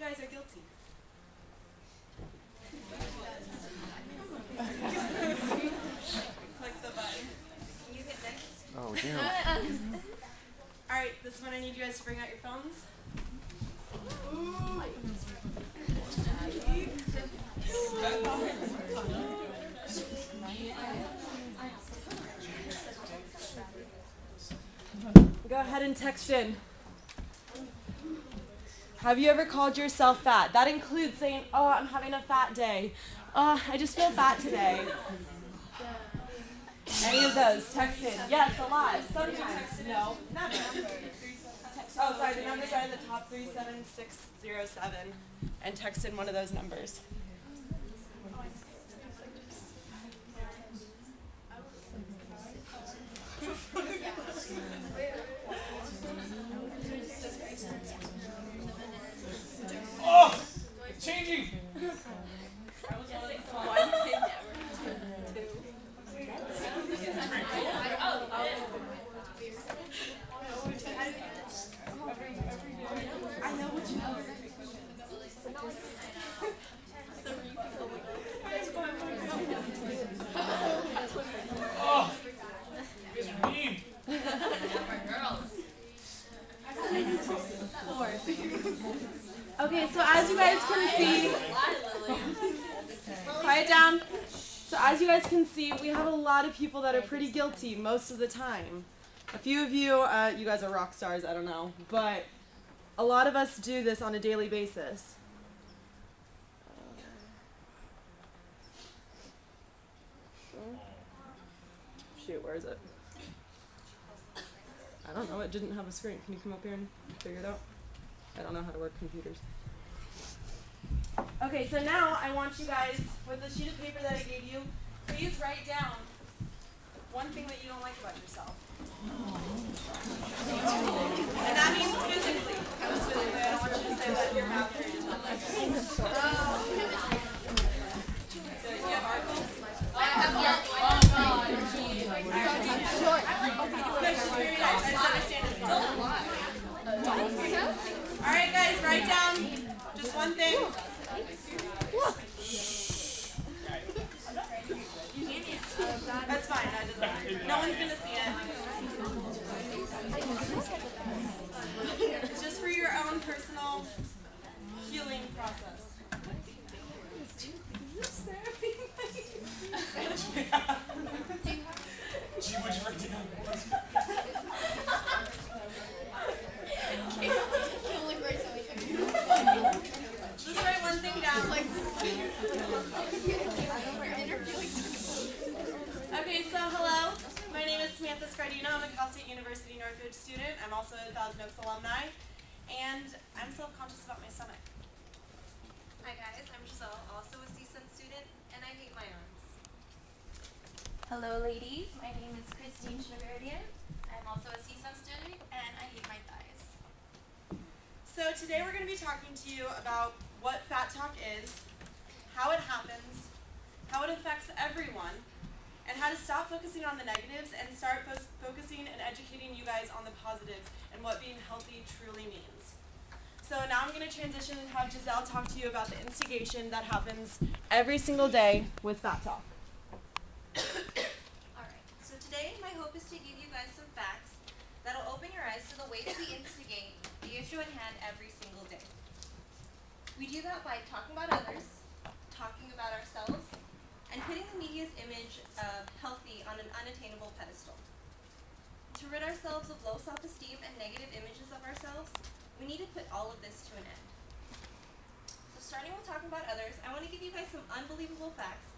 guys are guilty? Click the button. Can you hit next? Oh, damn. Alright, this one I need you guys to bring out your phones. Go ahead and text in. Have you ever called yourself fat? That includes saying, oh, I'm having a fat day. I just feel fat today. Any of those, text in. Yes, a lot. Sometimes. No, never. Oh, sorry, the numbers are at the top 37607. And text in one of those numbers. Oh! It's changing! Oh! You guys are mean! Okay, so as you guys can see, quiet down. So as you guys can see, we have a lot of people that are pretty guilty most of the time. A few of you, you guys are rock stars, I don't know, but a lot of us do this on a daily basis. Shoot, where is it? I don't know, it didn't have a screen. Can you come up here and figure it out? I don't know how to work computers. Okay, so now I want you guys, with the sheet of paper that I gave you, please write down one thing that you don't like about yourself. And that means physically. Because physically, I don't want you to say that your mouth area is not like it. Do you have articles? I have articles. Alright guys, write down just one thing. That's fine, that doesn't matter. No one's gonna see it. It's just for your own personal healing process. Gee, what'd you write down? Just write one thing down. Okay, so hello. My name is Samantha Scardino. I'm a Cal State University Northridge student. I'm also a Thousand Oaks alumni. And I'm self-conscious about my stomach. Hi guys, I'm Giselle, also a CSUN student, and I hate my arms. Hello ladies, my name is Christine Chavardian. I'm also a CSUN student and I hate my thighs. So today we're going to be talking to you about what fat talk is, how it happens, how it affects everyone, and how to stop focusing on the negatives and start focusing and educating you guys on the positives and what being healthy truly means. So now I'm going to transition and have Giselle talk to you about the instigation that happens every single day with fat talk. Alright, so today my hope is to give you guys some facts that'll open your eyes to the ways we instigate the issue at hand every single day. We do that by talking about others, talking about ourselves, and putting the media's image of healthy on an unattainable pedestal. To rid ourselves of low self-esteem and negative images of ourselves, we need to put all of this to an end. So starting with talking about others, I want to give you guys some unbelievable facts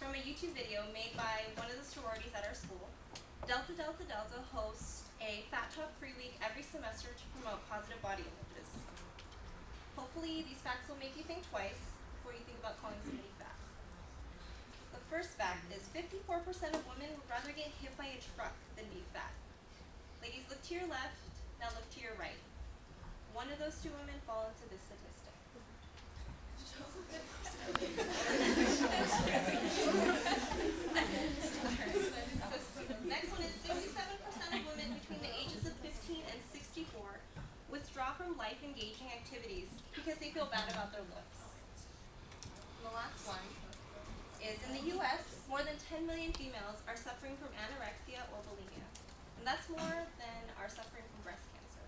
from a YouTube video made by one of the sororities at our school. Delta Delta Delta hosts a Fat Talk Free Week every semester to promote positive body images. Hopefully these facts will make you think twice before you think about calling somebody fat. The first fact is 54% of women would rather get hit by a truck than be fat. Ladies, look to your left, now look to your right. One of those two women fall into this statistic. Next one is 67% of women between the ages of 15 and 64 withdraw from life-engaging activities because they they feel bad about their looks. And the last one is in the US, more than 10 million females are suffering from anorexia or bulimia. And that's more than are suffering from breast cancer.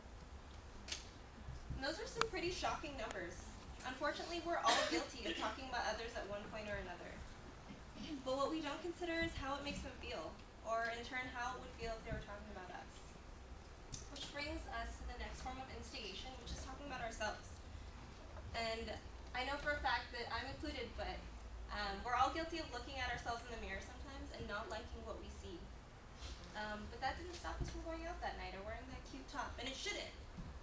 And those are some pretty shocking numbers. Unfortunately, we're all guilty of talking about others at one point or another. But what we don't consider is how it makes them feel, or in turn how it would feel if they were talking about us. Which brings us to the next form of instigation, which is talking about ourselves. And I know for a fact that I'm included, but we're all guilty of looking at ourselves in the mirror sometimes and not liking what we see. But that didn't stop us from going out that night or wearing that cute top, and it shouldn't.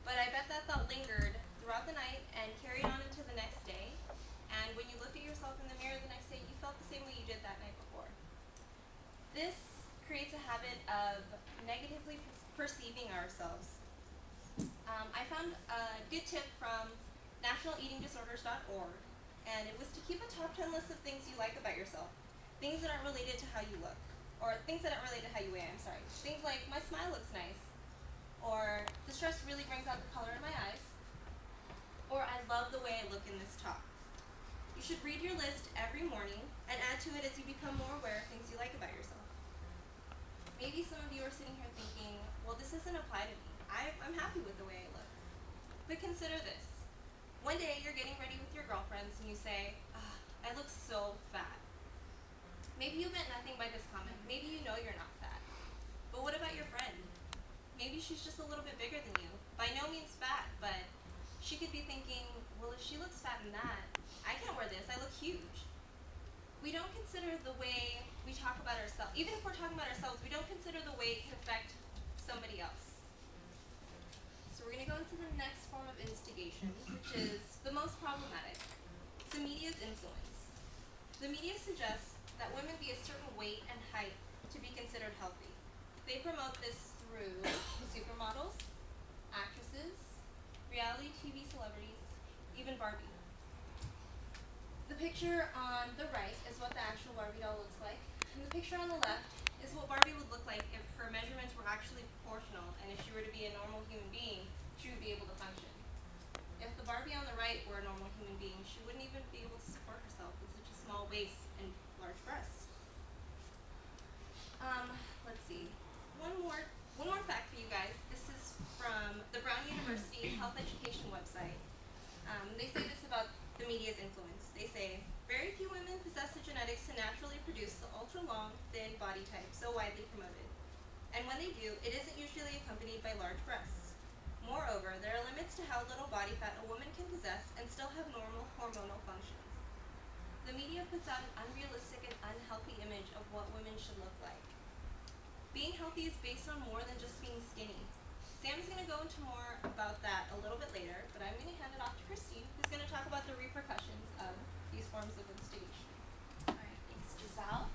But I bet that thought lingered throughout the night and carried on into the next day. And when you looked at yourself in the mirror the next day, you felt the same way you did that night before. This creates a habit of negatively perceiving ourselves. I found a good tip from nationaleatingdisorders.org, and it was to keep a top 10 list of things you like about yourself, things that aren't related to how you look, or things that aren't related to how you weigh, I'm sorry. Things like, my smile looks nice, or this dress really brings out the color in my eyes, or I love the way I look in this top. You should read your list every morning and add to it as you become more aware of things you like about yourself. Maybe some of you are sitting here thinking, well, this doesn't apply to me. I'm happy with the way I look. But consider this. One day you're getting ready with your girlfriends and you say, I look so fat. Maybe you meant nothing by this comment. Maybe you know you're not fat. But what about your friend? Maybe she's just a little bit bigger than you. By no means fat, but she could be thinking, well, if she looks fat in that, I can't wear this, I look huge. We don't consider the way we talk about ourselves. Even if we're talking about ourselves, we don't consider the way it can affect somebody else. So we're going to go into the next form of instigation, which is the most problematic. It's the media's influence. The media suggests that women be a certain weight and height to be considered healthy. They promote this through supermodels, actresses, reality TV celebrities, even Barbie. The picture on the right is what the actual Barbie doll looks like, and the picture on the left is what Barbie would look like if her measurements were actually proportional, and if she were to be a normal human being, she would be able to function. If the Barbie on the right were a normal human being, she wouldn't even be able to support herself with such a small waist and large breasts. Let's see. One more fact for you guys. This is from the Brown University Health Education website. They say this about the media's influence. They say, very few women possess the genetics to naturally produce the ultra-long, thin body type so widely promoted. And when they do, it isn't usually accompanied by large breasts. Moreover, there are limits to how little body fat a woman can possess and still have normal hormonal functions. The media puts out an unrealistic and unhealthy image of what women should look like. Being healthy is based on more than just being skinny. Sam's going to go into more about that a little bit later, but I'm going to hand it off to Christine, who's going to talk about the repercussions of these forms of instigation. Alright, thanks Giselle.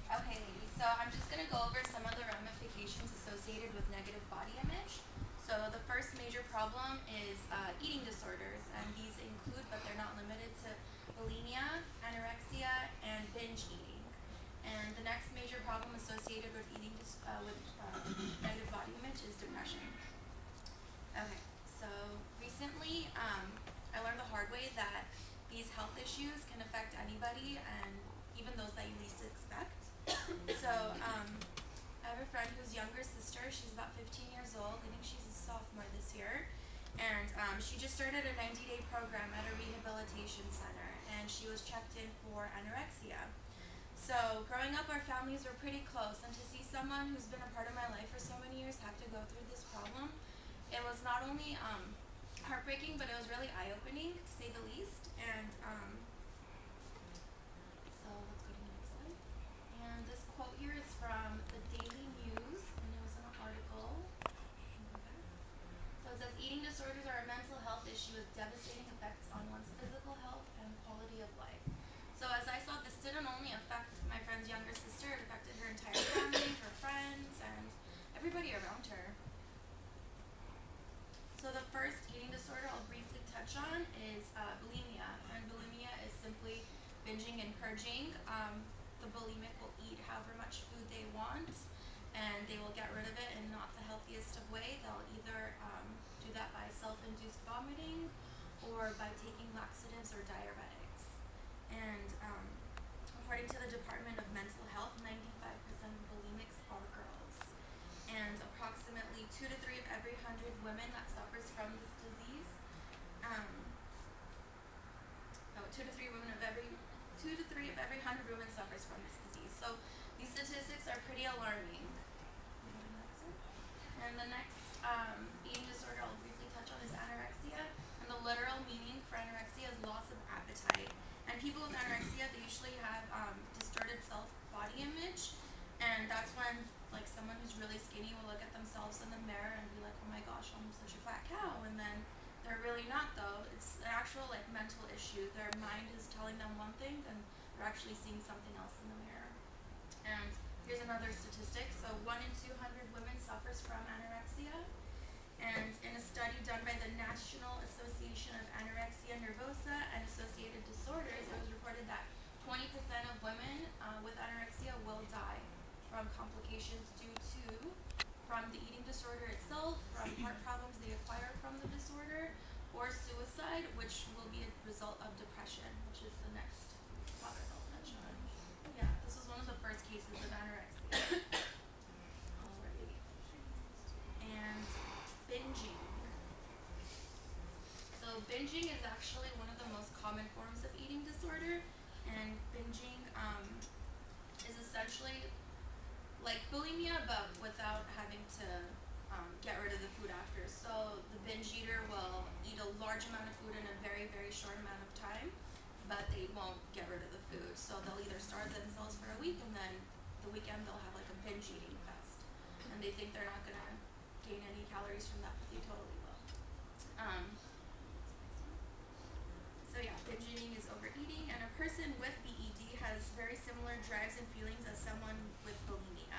Okay ladies, so I'm just going to go over some of the ramifications associated with negative body image. So the first major problem is eating disorders, and these include, but they're not limited to, bulimia, anorexia, and binge eating. And the next major problem associated with negative body image is depression. Okay, so recently I learned the hard way that these health issues can affect anybody, and even those that you least expect. So I have a friend whose younger sister, she's about 15 years old, I think she's a sophomore this year, and she just started a 90-day program at a rehabilitation center, and she was checked in for anorexia. So growing up, our families were pretty close, and to see someone who's been a part of my life for so many years have to go through this problem, it was not only heartbreaking, but it was really eye-opening, to say the least. And so let's go to the next slide. And this quote here is from the Daily News, and it was in an article. So it says, eating disorders are a mental health issue with devastating effects on one's physical health and quality of life. So as I saw, this didn't only affect my friend's younger sister, it affected her entire family, her friends, and everybody around her. So the first eating disorder I'll briefly touch on is bulimia, and bulimia is simply binging and purging. The bulimic will eat however much food they want, and they will get rid of it in not the healthiest of way. They'll either do that by self-induced vomiting, or by taking laxatives or diuretics. And according to the Department of Mental Health, 95% of bulimics are girls. And approximately 2 to 3 of every 100 women that suffers from this disease, 2 to 3 of every 100 women suffers from this disease. So these statistics are pretty alarming. And the next eating disorder I'll briefly touch on is anorexia. And the literal meaning for anorexia is loss of appetite. And people with anorexia, they usually have distorted self-body image. And that's when like someone who's really skinny will look at themselves in the mirror and be like, oh my gosh, I'm such a fat cow. And then they're really not though. It's an actual like mental issue. Their mind is telling them one thing and they're actually seeing something else in the mirror. And here's another statistic. So 1 in 200 women suffers from anorexia. And in a study done by the National Association of Anorexia Nervosa and Associated Disorders, it was reported that 20% of women with anorexia will die from complications due to from the eating disorder itself, from heart problems they acquire from the disorder, or suicide, which will be a result of depression, which is the next topic I'll touch on. Yeah, this was one of the first cases of anorexia. Alrighty. And binging. So binging is actually one of the most common forms of eating disorder, and binging is essentially like bulimia, but without having to get rid of the food after. So the binge eater will eat a large amount of food in a very, very short amount of time, but they won't get rid of the food. So they'll either starve themselves for a week, and then the weekend they'll have like a binge eating fest. And they think they're not going to gain any calories from that, but they totally will. So yeah, binge eating is overeating, and a person with BED has very similar drives and feelings as someone with bulimia.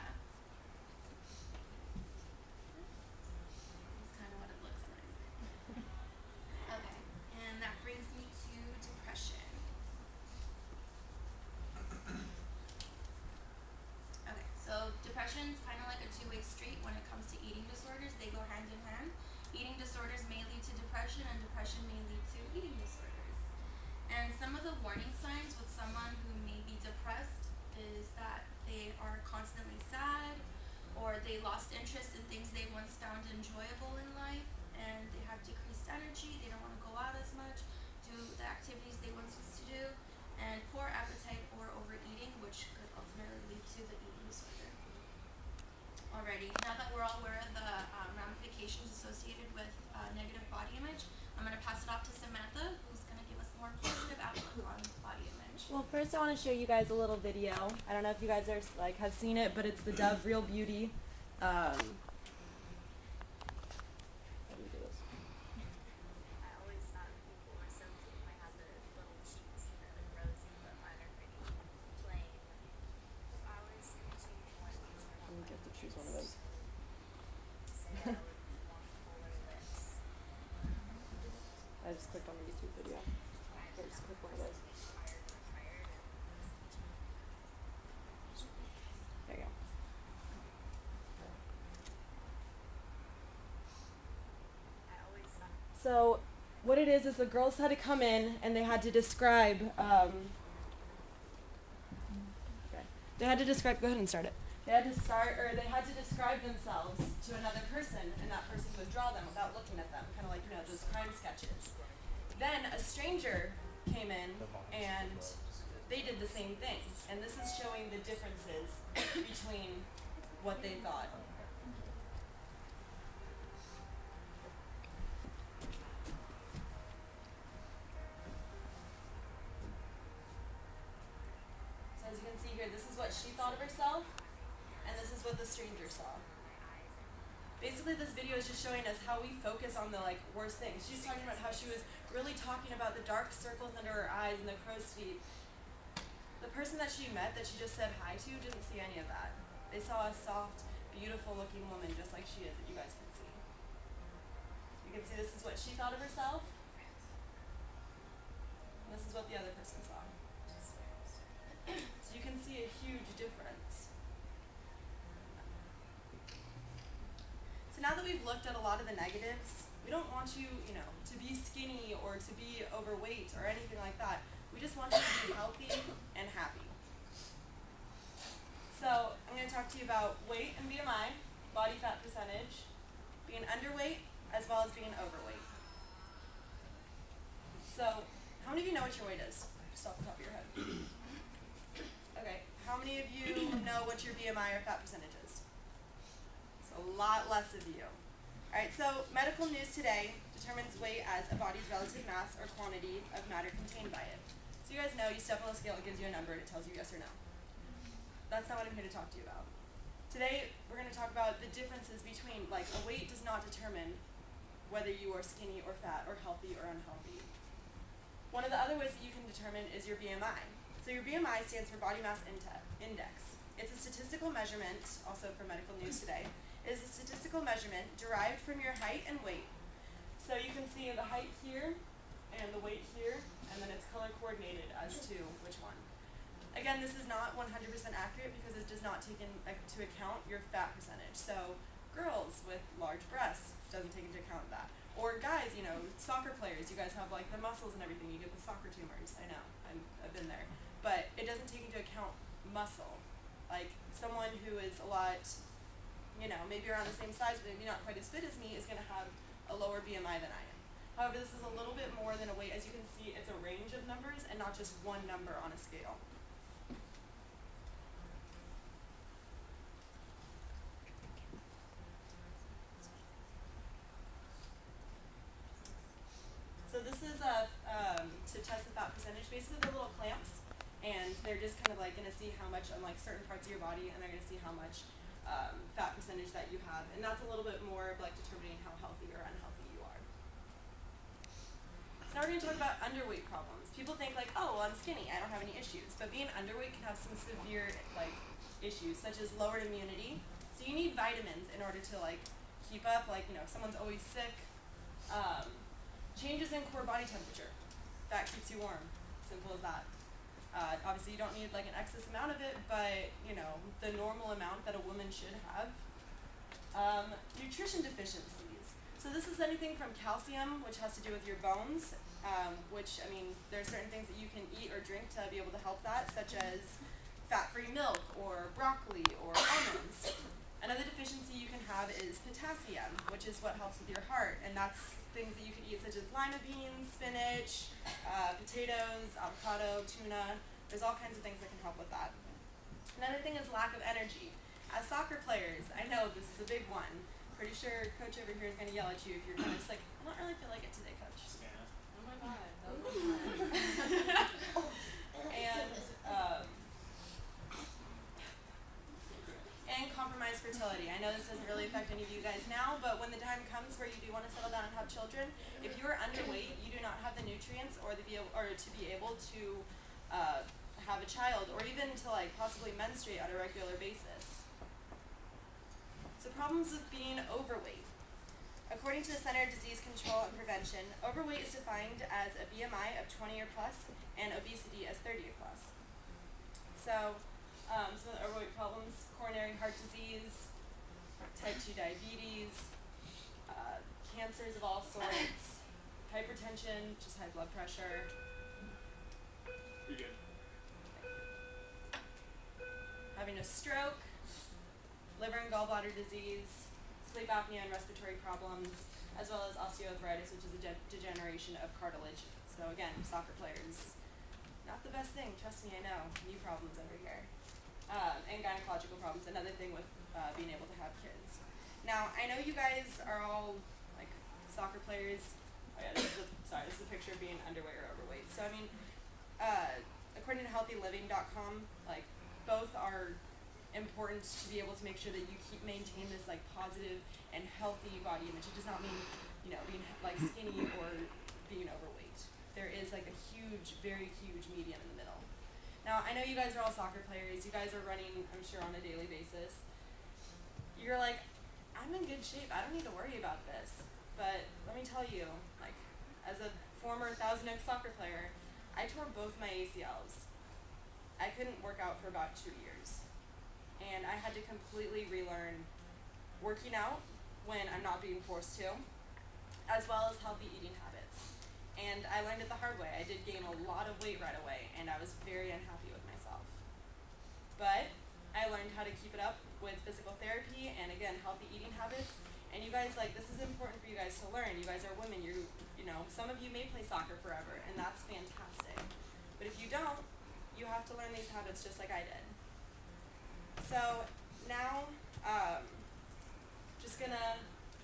That's kind of what it looks like. Okay, and that brings me to depression. Okay, so depression is kind of like a two-way street when it comes to eating disorders. They go hand in hand. Eating disorders may lead to depression, and depression may lead to eating disorders. And some of the warning signs with someone who may be depressed is that they are constantly sad, or they lost interest in things they once found enjoyable in life, and they have decreased energy, they don't want to go out as much, do the activities they once used to do, and poor appetite or overeating, which could ultimately lead to the eating disorder. Alrighty, now that we're all aware of the ramifications associated with negative body image, I'm going to pass it off to Samantha, who's going to give us a more positive outlook on body image. Well, first I want to show you guys a little video. I don't know if you guys are have seen it, but it's the Dove Real Beauty. How do you do this? I always thought people were so cute. I have the little cheeks that are rosy, but mine are pretty plain. I always choose one of these. You get to choose one of those. Say I would want fuller lips. I just clicked on the YouTube video. So just click one of those. There you go. I always thought So what it is the girls had to come in and they had to describe okay. They had to describe, go ahead and start it. They had to describe themselves to another person, and that person would draw them without looking at them, kind of like, those crime sketches. Then a stranger came in and they did the same thing, and this is showing the differences between what they thought. So as you can see here, this is what she thought of herself, and this is what the stranger saw. Basically, this video is just showing us how we focus on the worst things. She's talking about how she was really talking about the dark circles under her eyes and the crow's feet. The person that she met, that she just said hi to, didn't see any of that. They saw a soft, beautiful-looking woman just like she is, that you guys can see. You can see this is what she thought of herself, and this is what the other person saw. So you can see a huge difference. So now that we've looked at a lot of the negatives, We don't want you, to be skinny or to be overweight or anything like that. We just want you to be healthy and happy. So I'm going to talk to you about weight and BMI, body fat percentage, being underweight, as well as being overweight. So how many of you know what your weight is? Just off the top of your head. Okay, how many of you know what your BMI or fat percentage is? It's a lot less of you. Alright, so medical news today determines weight as a body's relative mass or quantity of matter contained by it. So you guys know, you step on the scale, it gives you a number, and it tells you yes or no. That's not what I'm here to talk to you about. Today, we're going to talk about the differences between, a weight does not determine whether you are skinny or fat or healthy or unhealthy. One of the other ways that you can determine is your BMI. So your BMI stands for Body Mass Index. It's a statistical measurement, also for medical news today. It is a statistical measurement derived from your height and weight. So you can see the height here and the weight here, and then it's color coordinated as to which one. Again, this is not 100% accurate because it does not take into account your fat percentage. So girls with large breasts doesn't take into account that. Or guys, soccer players, you guys have the muscles and everything, you get the soccer tumors, I know, I've been there. But it doesn't take into account muscle. Someone who is a lot, maybe around the same size, but maybe not quite as fit as me, is going to have a lower BMI than I am. However, this is a little bit more than a weight. As you can see, it's a range of numbers and not just one number on a scale. So this is to test the fat percentage. Basically, they're little clamps, and they're just kind of going to see how much on certain parts of your body, and they're going to see how much fat percentage that you have, and that's a little bit more of determining how healthy or unhealthy you are. So now we're going to talk about underweight problems. People think oh, well, I'm skinny, I don't have any issues, but being underweight can have some severe issues, such as lowered immunity. So you need vitamins in order to keep up. If someone's always sick. Changes in core body temperature. That keeps you warm. Simple as that. Obviously, you don't need an excess amount of it, but the normal amount that a woman should have. Nutrition deficiencies. So this is anything from calcium, which has to do with your bones, there are certain things that you can eat or drink to be able to help that, such as fat-free milk or broccoli or almonds. Another deficiency you can have is potassium, which is what helps with your heart, and that's things that you can eat, such as lima beans, spinach, potatoes, avocado, tuna. There's all kinds of things that can help with that. Another thing is lack of energy. As soccer players, I know this is a big one. Pretty sure Coach over here is going to yell at you if you're kind of just I don't really feel like it today, Coach. Oh my God, that was fun. And compromised fertility. I know this doesn't really affect any of you guys now, but when the time comes where you do want to settle down and have children, if you are underweight, you do not have the nutrients to be able to have a child, or even to possibly menstruate on a regular basis. So problems with being overweight. According to the Center of Disease Control and Prevention, overweight is defined as a BMI of 20 or plus and obesity as 30 or plus. So some of the overweight problems: coronary heart disease, type 2 diabetes, cancers of all sorts, hypertension, just high blood pressure. You're good. Having a stroke, liver and gallbladder disease, sleep apnea and respiratory problems, as well as osteoarthritis, which is a degeneration of cartilage. So again, soccer players, not the best thing, trust me, I know, knee problems over here. And gynecological problems, another thing with being able to have kids. Now, I know you guys are all soccer players. Oh yeah, this is a picture of being underweight or overweight. So according to healthyliving.com, both are important to be able to make sure that you maintain this positive and healthy body image. It does not mean being skinny or being overweight. There is a huge, very huge medium in the middle. Now, I know you guys are all soccer players. You guys are running, I'm sure, on a daily basis. You're I'm in good shape. I don't need to worry about this. But let me tell you, as a former 1,000X soccer player, I tore both my ACLs. I couldn't work out for about 2 years. And I had to completely relearn working out when I'm not being forced to. as well as healthy eating habits. And I learned it the hard way. I did gain a lot of weight right away, and I was very unhappy with myself. But I learned how to keep it up with physical therapy and, again, healthy eating habits. And you guys, like, this is important for you guys to learn. You guys are women. You know, some of you may play soccer forever, and that's fantastic. But if you don't, you have to learn these habits just like I did. So now, just gonna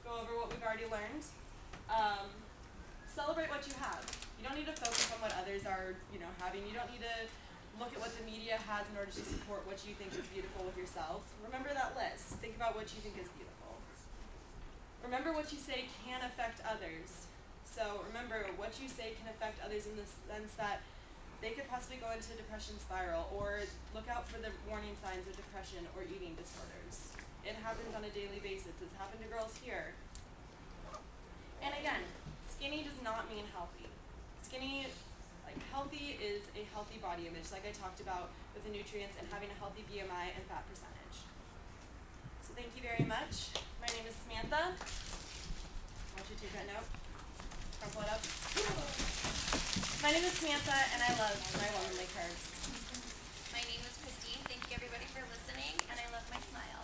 go over what we've already learned. Celebrate what you have. You don't need to focus on what others are, having. You don't need to look at what the media has in order to support what you think is beautiful with yourself. Remember that list. Think about what you think is beautiful. Remember what you say can affect others. So remember, what you say can affect others in the sense that they could possibly go into a depression spiral, or look out for the warning signs of depression or eating disorders. It happens on a daily basis. It's happened to girls here. And again, skinny does not mean healthy. Healthy is a healthy body image, like I talked about with the nutrients and having a healthy BMI and fat percentage. So thank you very much. My name is Samantha. Why don't you take that note? Crumple it up. My name is Samantha, and I love my womanly curves. My name is Christine. Thank you everybody for listening, and I love my smile.